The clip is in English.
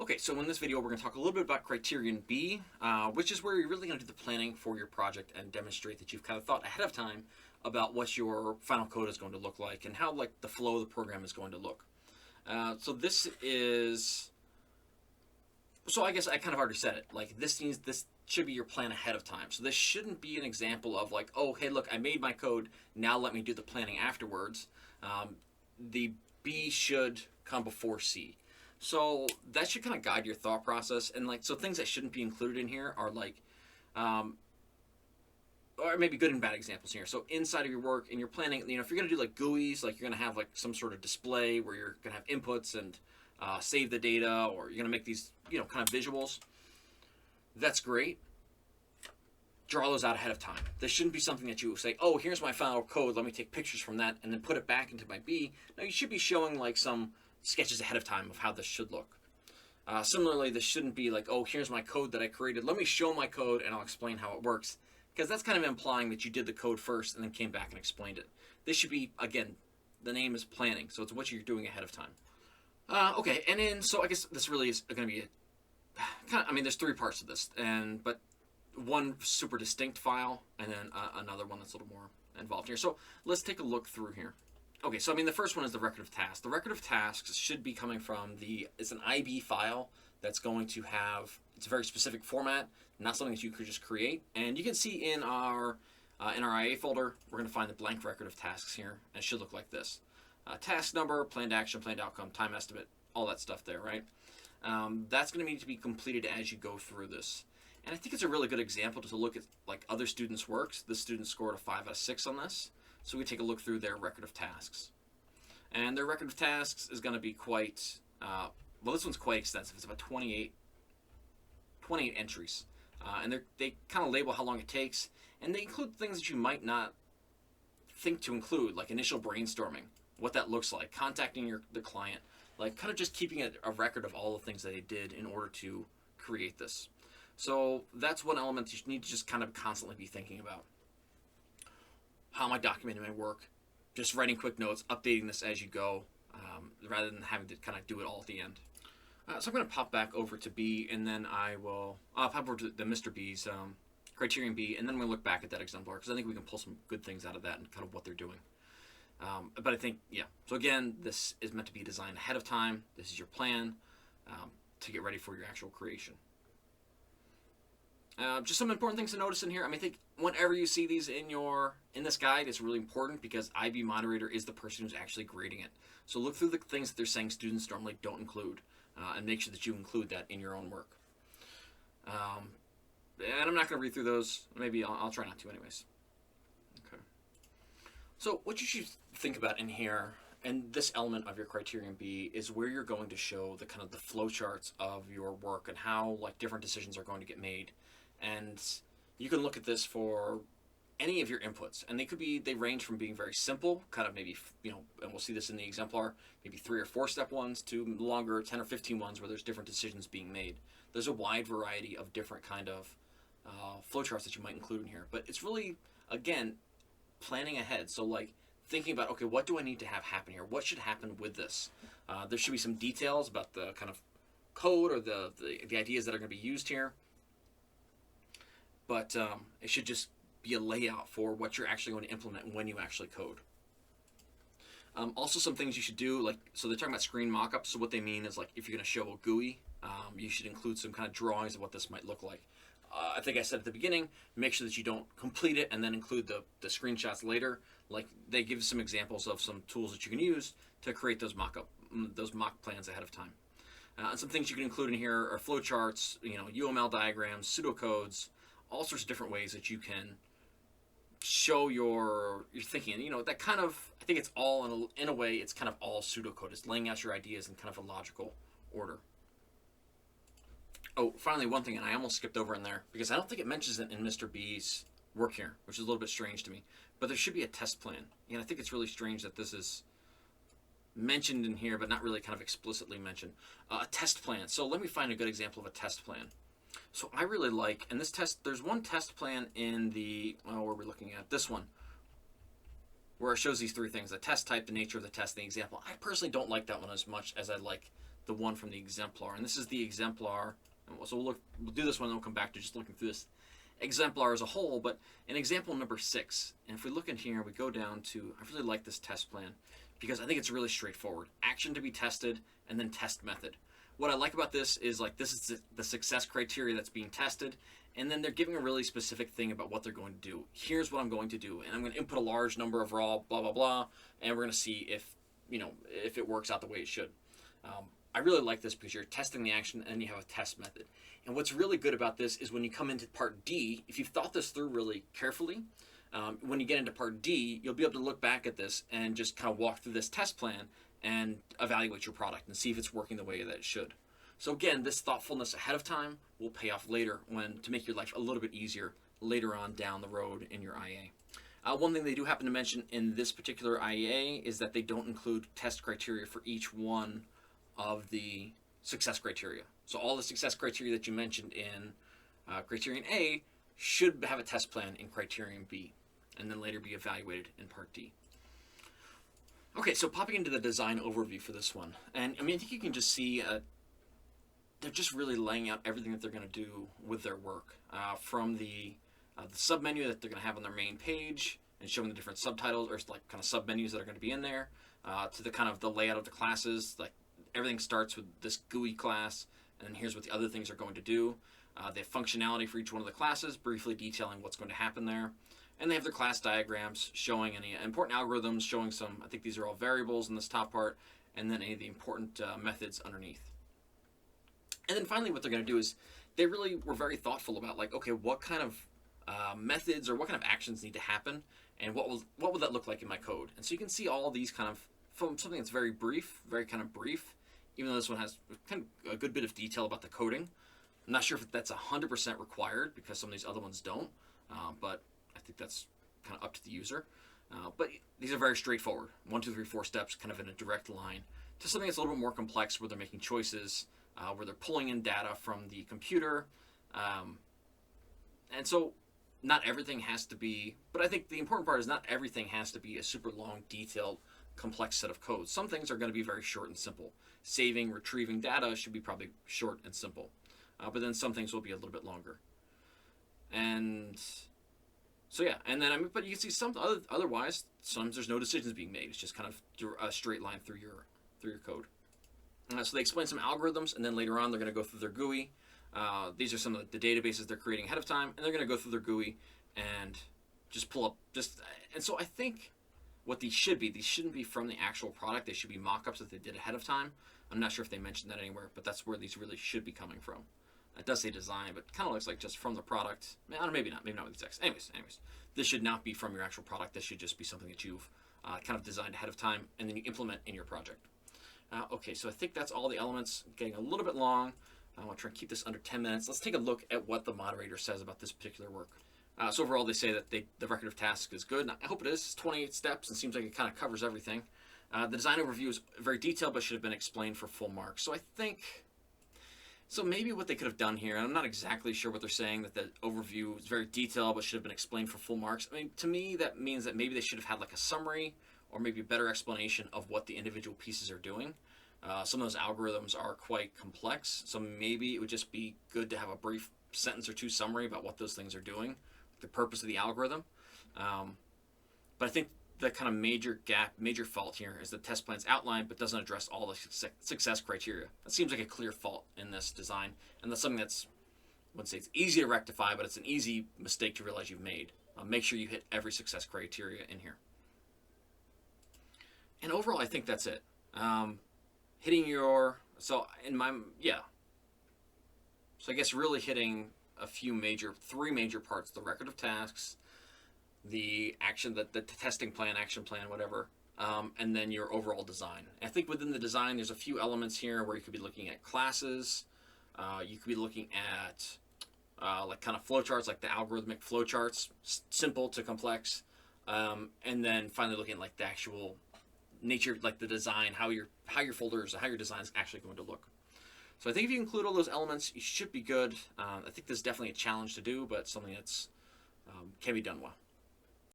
Okay, so in this video, we're going to talk a little bit about Criterion B, which is where you're really going to do the planning for your project and demonstrate that you've kind of thought ahead of time about what your final code is going to look like and how like the flow of the program is going to look. So I guess I kind of already said it. Like this should be your plan ahead of time. So this shouldn't be an example of like, oh, hey, look, I made my code. Now let me do the planning afterwards. The B should come before C. So that should kind of guide your thought process. And like, so things that shouldn't be included in here are like, or maybe good and bad examples here. So inside of your work and your planning, if you're going to do like GUIs, like you're going to have like some sort of display where you're going to have inputs and save the data, or you're going to make these, kind of visuals. That's great. Draw those out ahead of time. This shouldn't be something that you say, oh, here's my final code. Let me take pictures from that and then put it back into my B. No, you should be showing like some sketches ahead of time of how this should look. Similarly, this shouldn't be like, oh, here's my code that I created. Let me show my code and I'll explain how it works. Because that's kind of implying that you did the code first and then came back and explained it. This should be, again, the name is planning. So it's what you're doing ahead of time. Okay, and then, so I guess this really is going to be there's three parts to this, but one super distinct file, and then another one that's a little more involved here. So let's take a look through here. Okay, so the first one is the record of tasks. The record of tasks should be coming from it's an IB file that's going to have, it's a very specific format, not something that you could just create. And you can see in our IA folder, we're going to find the blank record of tasks here, and it should look like this. Task number, planned action, planned outcome, time estimate, all that stuff there, right? That's going to need to be completed as you go through this. And I think it's a really good example to look at like other students' works. This student scored a 5 out of 6 on this. So we take a look through their record of tasks. And their record of tasks is going to be quite, this one's quite extensive. It's about 28 entries. And they kind of label how long it takes. And they include things that you might not think to include, like initial brainstorming, what that looks like, contacting the client, like kind of just keeping a record of all the things that they did in order to create this. So that's one element you need to just kind of constantly be thinking about. How am I documenting my work? Just writing quick notes, updating this as you go, rather than having to kind of do it all at the end. So I'm going to pop back over to B, and then I'll pop over to the Mr. B's Criterion B, and then we'll look back at that exemplar, because I think we can pull some good things out of that and kind of what they're doing. But I think, yeah. So again, this is meant to be designed ahead of time. This is your plan to get ready for your actual creation. Just some important things to notice in here. I think whenever you see these in this guide, it's really important because IB moderator is the person who's actually grading it. So look through the things that they're saying students normally don't include, and make sure that you include that in your own work. And I'm not going to read through those. Maybe I'll try not to anyways. Okay. So what you should think about in here, and this element of your Criterion B, is where you're going to show the kind of the flowcharts of your work and how like different decisions are going to get made. And you can look at this for any of your inputs, and they range from being very simple, kind of maybe, and we'll see this in the exemplar, maybe 3 or 4 step ones, to longer 10 or 15 ones where there's different decisions being made. There's a wide variety of different kind of flowcharts that you might include in here, but it's really, again, planning ahead. So like thinking about, okay, what do I need to have happen here? What should happen with this? There should be some details about the kind of code or the ideas that are going to be used here. But it should just be a layout for what you're actually going to implement when you actually code. Also, some things you should do, so they're talking about screen mockups. So what they mean is, like, if you're going to show a GUI, you should include some kind of drawings of what this might look like. I think I said at the beginning, make sure that you don't complete it and then include the screenshots later. Like, they give some examples of some tools that you can use to create those mock plans ahead of time. And some things you can include in here are flowcharts, UML diagrams, pseudocodes, all sorts of different ways that you can show your thinking. And that kind of, I think it's all in a way, it's kind of all pseudocode. It's laying out your ideas in kind of a logical order. Oh, finally, one thing, and I almost skipped over in there because I don't think it mentions it in Mr. B's work here, which is a little bit strange to me. But there should be a test plan. And I think it's really strange that this is mentioned in here, but not really kind of explicitly mentioned. A test plan. So let me find a good example of a test plan. So I really like, and there's one test plan in where we're looking at this one, where it shows these 3 things: the test type, the nature of the test, and the example. I personally don't like that one as much as I like the one from the exemplar. And this is the exemplar. So we'll do this one and we'll come back to just looking through this exemplar as a whole. But in example number 6, and if we look in here, we go down to, I really like this test plan because I think it's really straightforward. Action to be tested and then test method. What I like about this is like this is the success criteria that's being tested, and then they're giving a really specific thing about what they're going to do. Here's what I'm going to do, and I'm going to input a large number of raw blah blah blah, and we're going to see if if it works out the way it should. I really like this because you're testing the action and you have a test method. And what's really good about this is when you come into part D, if you've thought this through really carefully, when you get into part D, you'll be able to look back at this and just kind of walk through this test plan and evaluate your product and see if it's working the way that it should. So again, this thoughtfulness ahead of time will pay off later to make your life a little bit easier later on down the road in your IEA. One thing they do happen to mention in this particular IEA is that they don't include test criteria for each one of the success criteria. So all the success criteria that you mentioned in Criterion A should have a test plan in Criterion B and then later be evaluated in Part D. Okay, so popping into the design overview for this one. And I mean, I think you can just see they're just really laying out everything that they're going to do with their work. From the submenu that they're going to have on their main page and showing the different subtitles or like kind of submenus that are going to be in there, to the kind of the layout of the classes. Like everything starts with this GUI class, and then here's what the other things are going to do. They have functionality for each one of the classes, briefly detailing what's going to happen there. And they have their class diagrams showing any important algorithms, showing some, I think these are all variables in this top part, and then any of the important methods underneath. And then finally what they're going to do is they really were very thoughtful about like, okay, what kind of methods or what kind of actions need to happen, and what would that look like in my code? And so you can see all these kind of, from something that's very brief, very kind of brief, even though this one has kind of a good bit of detail about the coding. I'm not sure if that's 100% required because some of these other ones don't, but I think that's kind of up to the user. But these are very straightforward. 1, 2, 3, 4 steps, kind of in a direct line to something that's a little bit more complex where they're making choices, where they're pulling in data from the computer. And so not everything has to be, but I think the important part is not everything has to be a super long, detailed, complex set of codes. Some things are going to be very short and simple. Saving, retrieving data should be probably short and simple. But then some things will be a little bit longer. And so yeah, and then but you can see some otherwise sometimes there's no decisions being made. It's just kind of a straight line through your code. So they explain some algorithms, and then later on they're going to go through their GUI. These are some of the databases they're creating ahead of time, and they're going to go through their GUI and just pull up and so I think what these shouldn't be from the actual product. They should be mock-ups that they did ahead of time. I'm not sure if they mentioned that anywhere, but that's where these really should be coming from. It does say design, but it kind of looks like just from the product. Maybe not with the text. Anyways, this should not be from your actual product. This should just be something that you've kind of designed ahead of time and then you implement in your project. Okay, so I think that's all the elements. Getting a little bit long. I want to try and keep this under 10 minutes. Let's take a look at what the moderator says about this particular work. So overall, they say that the record of tasks is good. And I hope it is. It's 28 steps and seems like it kind of covers everything. The design overview is very detailed, but should have been explained for full marks. So I think, so maybe what they could have done here, and I'm not exactly sure what they're saying, that the overview is very detailed, but should have been explained for full marks. I mean, to me, that means that maybe they should have had like a summary or maybe a better explanation of what the individual pieces are doing. Some of those algorithms are quite complex, so maybe it would just be good to have a brief sentence or two summary about what those things are doing, the purpose of the algorithm. But I think the kind of major fault here is the test plan's outlined but doesn't address all the success criteria. That seems like a clear fault in this design, and that's something that's, I wouldn't say it's easy to rectify, but it's an easy mistake to realize you've made. Make sure you hit every success criteria in here. And overall, I think that's it. Hitting your, so I guess really hitting three major parts: the record of tasks, the action, the testing plan, action plan, whatever, and then your overall design. I think within the design, there's a few elements here where you could be looking at classes. You could be looking at like kind of flowcharts, like the algorithmic flowcharts, simple to complex, and then finally looking at like the actual nature, like the design, how your folders, how your design is actually going to look. So I think if you include all those elements, you should be good. I think this is definitely a challenge to do, but something that's can be done well.